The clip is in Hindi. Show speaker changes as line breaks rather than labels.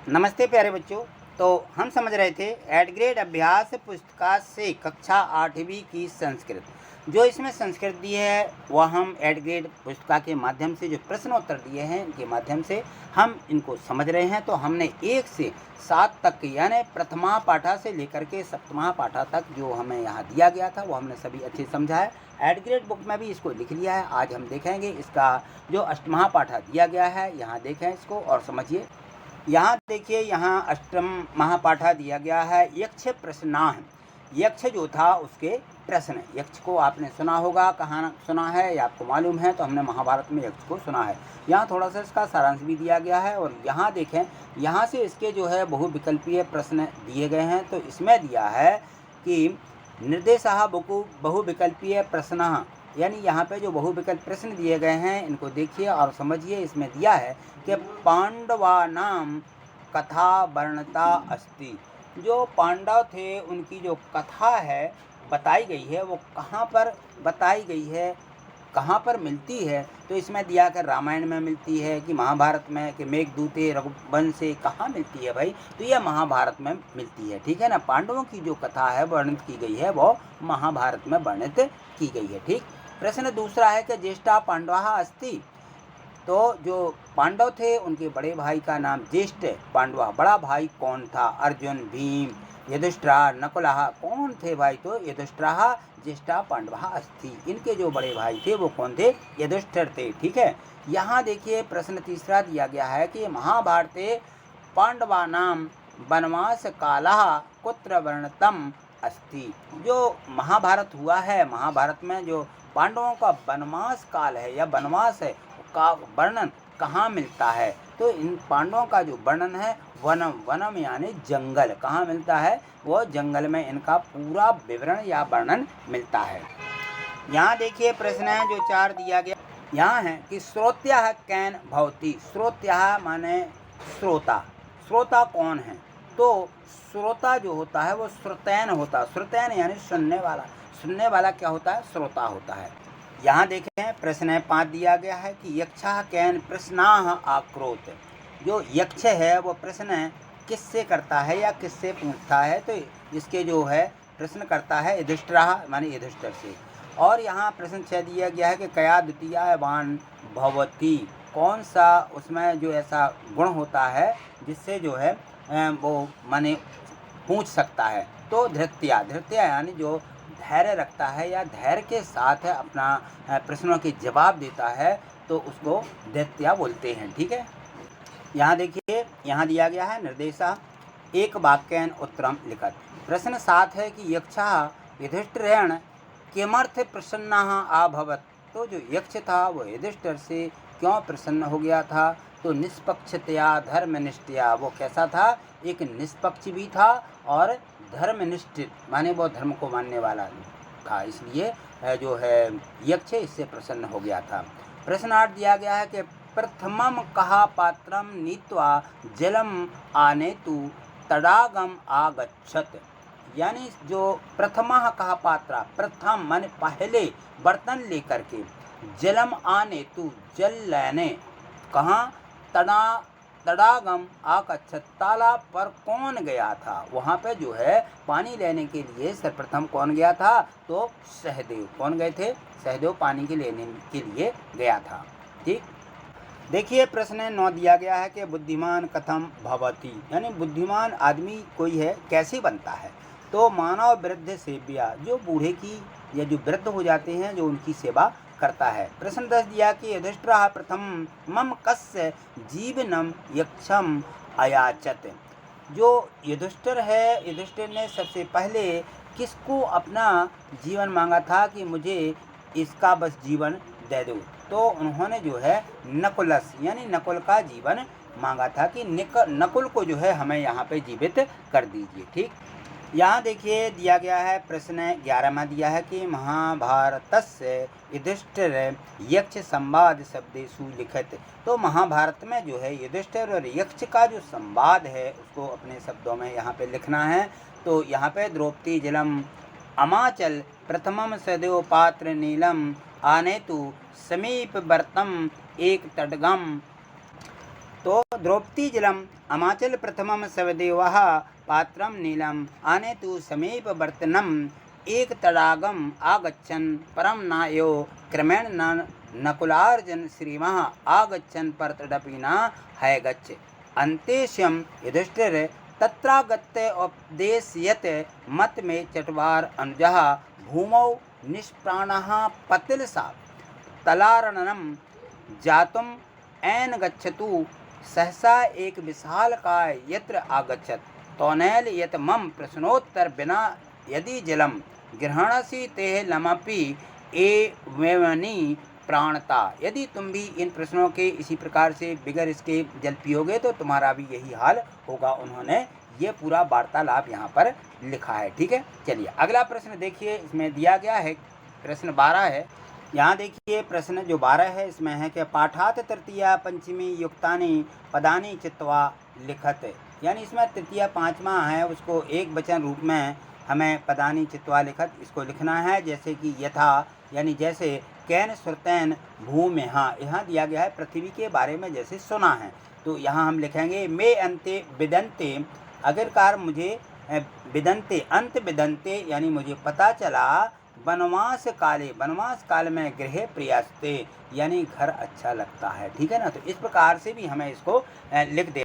नमस्ते प्यारे बच्चों। तो हम समझ रहे थे एट ग्रेड अभ्यास पुस्तिका से कक्षा 8वीं की संस्कृत। जो इसमें संस्कृत दी है वह हम एट ग्रेड पुस्तिका के माध्यम से जो प्रश्न उत्तर दिए हैं इनके माध्यम से हम इनको समझ रहे हैं। तो हमने 1 से 7 तक यानी प्रथमा पाठा से लेकर के सप्तमा पाठा तक जो हमें यहाँ दिया गया था वो हमने सभी अच्छे समझा है। एट ग्रेड बुक में भी इसको लिख लिया है। आज हम देखेंगे इसका जो अष्टमा पाठा दिया गया है। यहाँ देखें इसको और समझिए। यहाँ देखिए, यहाँ अष्टम महापाठा दिया गया है। यक्ष प्रश्नाह, यक्ष जो था उसके प्रश्न। यक्ष को आपने सुना होगा, कहाँ सुना है या आपको मालूम है? तो हमने महाभारत में यक्ष को सुना है। यहाँ थोड़ा सा इसका सारांश भी दिया गया है। और यहाँ देखें, यहाँ से इसके जो है बहुविकल्पीय प्रश्न दिए गए हैं। तो इसमें दिया है कि निर्देशः बहुविकल्पीय प्रश्न, यानी यहाँ पे जो बहुविकल्प प्रश्न दिए गए हैं इनको देखिए और समझिए। इसमें दिया है कि पांडवानाम कथा वर्णता अस्ति। जो पांडव थे उनकी जो कथा है बताई गई है वो कहाँ पर बताई गई है, कहाँ पर मिलती है? तो इसमें दिया कर रामायण में मिलती है कि महाभारत में, कि मेघदूते रघुवंश से कहाँ मिलती है भाई? तो यह महाभारत में मिलती है, ठीक है ना। पांडवों की जो कथा है वर्णित की गई है वो महाभारत में वर्णित की गई है, ठीक। प्रश्न दूसरा है कि ज्येष्ठा पांडवा अस्ति। तो जो पांडव थे उनके बड़े भाई का नाम ज्येष्ठ पांडवा। बड़ा भाई कौन था? अर्जुन, भीम, युधिष्ठिर, नकुल। कौन थे भाई? तो युधिष्ठिर ज्येष्ठा पांडवा अस्ति। इनके जो बड़े भाई थे वो कौन थे? युधिष्ठिर थे, ठीक है। यहाँ देखिए प्रश्न तीसरा दिया गया है कि महाभारते पांडवानाम वनवास कालः कुत्र वर्णितम् अस्ति। जो महाभारत हुआ है, महाभारत में जो पांडवों का वनवास काल है या वनवास है का वर्णन कहाँ मिलता है? तो इन पांडवों का जो वर्णन है वनम, वनम यानी जंगल, कहाँ मिलता है? वो जंगल में इनका पूरा विवरण या वर्णन मिलता है। यहाँ देखिए प्रश्न है जो 4 दिया गया। यहाँ है कि श्रोत्यः कैन भवति। श्रोत्यः माने श्रोता। श्रोता कौन है? तो श्रोता जो होता है वो श्रुतैन होता है। श्रुतैन यानी सुनने वाला। सुनने वाला क्या होता है? श्रोता होता है। यहाँ देखें प्रश्न 5 दिया गया है कि यक्षः कैन प्रश्नाः आक्रोत। जो यक्ष है वो प्रश्न किससे करता है या किससे पूछता है? तो इसके जो है प्रश्न करता है युधिष्ठिर माने युधिष्ठिर से। और यहाँ प्रश्न 6 दिया गया है कि कया द्वितीयवान भवति। कौन सा उसमें जो ऐसा गुण होता है जिससे जो है वो माने पूछ सकता है? तो धृत्या। धृत्या यानी जो धैर्य रखता है या धैर्य के साथ अपना प्रश्नों के जवाब देता है तो उसको धृत्या बोलते हैं, ठीक है। यहाँ देखिए, यहाँ दिया गया है निर्देशः एक वाक्येन उत्तरम लिखत। प्रश्न 7 है कि यक्षः युधिष्ठिरेण किमर्थ प्रसन्नः अभवत्। तो जो यक्ष था वो युधिष्ठिर से क्यों प्रसन्न हो गया था? तो निष्पक्षतया धर्मनिष्ठया। वो कैसा था? एक निष्पक्ष भी था और धर्मनिष्ठ माने वो धर्म को मानने वाला था, इसलिए जो है यक्ष इससे प्रसन्न हो गया था। प्रश्न 8 दिया गया है कि प्रथमम कहा पात्रम नीत्वा जलम आनेतु तडागम आगच्छत। यानी जो प्रथमा कहा पात्रा, प्रथम माने पहले बर्तन लेकर के, जलम आनेतु जल लेने, कहाँ? तडागम आगच्छत। तालाब पर कौन गया था? वहाँ पे जो है पानी लेने के लिए सर्वप्रथम कौन गया था? तो सहदेव। कौन गए थे? सहदेव पानी के लेने के लिए गया था, ठीक। देखिए प्रश्न 9 दिया गया है कि बुद्धिमान कथम भवति। यानी बुद्धिमान आदमी कोई है कैसे बनता है? तो मानव वृद्ध सेव्या। जो बूढ़े की या जो वृद्ध हो जाते हैं जो उनकी सेवा करता है। प्रश्न 10 दिया कि युधिष्ठिरः प्रथम मम कस्य जीवनम यक्षम अयाचत। जो युधिष्ठिर है, युधिष्ठिर ने सबसे पहले किसको अपना जीवन मांगा था कि मुझे इसका बस जीवन दे दो? तो उन्होंने जो है नकुलस यानी नकुल का जीवन मांगा था कि नकुल को जो है हमें यहाँ पे जीवित कर दीजिए, ठीक। यहाँ देखिए दिया गया है प्रश्न 11 में दिया है कि महाभारतस्य युधिष्ठिर यक्ष संवाद शब्देषु लिखित। तो महाभारत में जो है युधिष्ठिर और यक्ष का जो संवाद है उसको अपने शब्दों में यहाँ पे लिखना है। तो यहाँ पे द्रौपदी जलम अमाचल प्रथमम सदैव पात्र नीलम आनेतु समीप वर्तम एक तडगम तो द्रौपदी जलम अमाचल प्रथमम सवदेवः पात्रम नीलम आने तु समीप वर्तनम एक तडागम आगच्छन् परम नायो क्रमेण नकुलार्जुन श्रीमः आगच्छन् परतडपि न हैगच्छ अन्तेष्यं युधिष्ठिर तत्रागत्य उपदेशयत् मत में चटवार अनुजः भूमौ निष्प्राणः पतिलसा तलारणनं जातुम् ऐन गच्छतु सहसा एक विशालकाय यत्र आगच्छत् तौनैल यत मम प्रश्नोत्तर बिना यदि जलम गृहणसि तेह लमपि एवनी प्राणता। यदि तुम भी इन प्रश्नों के इसी प्रकार से बिगर इसके जल पियोगे तो तुम्हारा भी यही हाल होगा। उन्होंने ये पूरा वार्तालाप यहाँ पर लिखा है। ठीक है, चलिए अगला प्रश्न देखिए, इसमें दिया गया है प्रश्न 12 है। यहाँ देखिए प्रश्न जो 12 है इसमें है कि पाठात तृतीया पंचमी युक्तानि पदानि चित्वा लिखत, यानी इसमें तृतीया पांचवा है उसको एक वचन रूप में हमें पदानि चित्वा लिखत इसको लिखना है। जैसे कि यथा यानी जैसे कैन श्रुतैन भूमि, हाँ यहाँ दिया गया है पृथ्वी के बारे में जैसे सुना है, तो यहाँ हम लिखेंगे मे अंते विदंते, अगरकार मुझे विदंते अंत विदंते यानी मुझे पता चला वनवास काले, वनवास काल में गृह प्रियस्ते यानी घर अच्छा लगता है। ठीक है ना, तो इस प्रकार से भी हमें इसको लिख दे